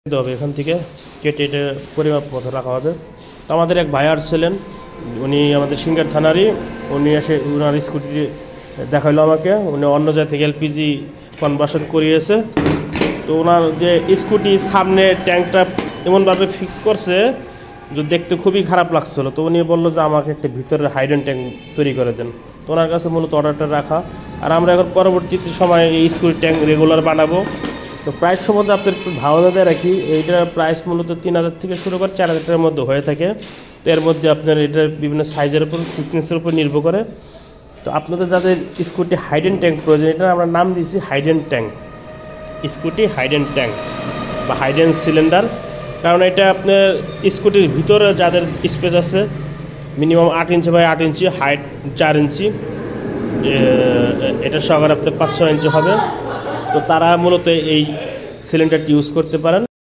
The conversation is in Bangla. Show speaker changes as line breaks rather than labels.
দিতে হবে এখান থেকে কেটে এটা পরিমাপ মতো রাখা হবে। তো আমাদের এক ভাই আসছিলেন, উনি আমাদের সিঙ্গার থানারই, উনি এসে ওনার স্কুটি দেখাইলো আমাকে। উনি অন্য জায়গা থেকে এলপিজি কনভার্সন করিয়েছে। তো ওনার যে স্কুটি সামনে ট্যাঙ্কটা এমনভাবে ফিক্স করছে যে দেখতে খুবই খারাপ লাগছিল। তো উনি বললো যে আমাকে একটা ভিতরে হাইডেন ট্যাঙ্ক তৈরি করে দেন। তো ওনার কাছে মূলত অর্ডারটা রাখা, আর আমরা এখন পরবর্তীতে সময় এই স্কুটি ট্যাঙ্ক রেগুলার বানাবো। তো প্রাইস সম্বন্ধে আপনার একটু ধারণা দিয়ে রাখি, এইটার প্রাইস মূলত 3000 থেকে শুরু করে 4000 টাকার মধ্যে হয়ে থাকে। তো এর মধ্যে আপনার এটার বিভিন্ন সাইজের উপর, থিকনেসের উপর নির্ভর করে। তো আপনাদের যাদের স্কুটি হাইডেন ট্যাঙ্ক প্রয়োজন, এটা আমরা নাম দিয়েছি হাইডেন ট্যাঙ্ক, স্কুটি হাইডেন ট্যাঙ্ক বা হাইডেন সিলিন্ডার। কারণ এটা আপনার স্কুটির ভিতরে যাদের স্পেস আছে minimum 8 inch by 8 inch, height 4 inch, এটা সহকারে আপনার 5-6 ইঞ্চি হবে। তো তারা মূলত এই সিলিন্ডারটি ইউজ করতে পারেন।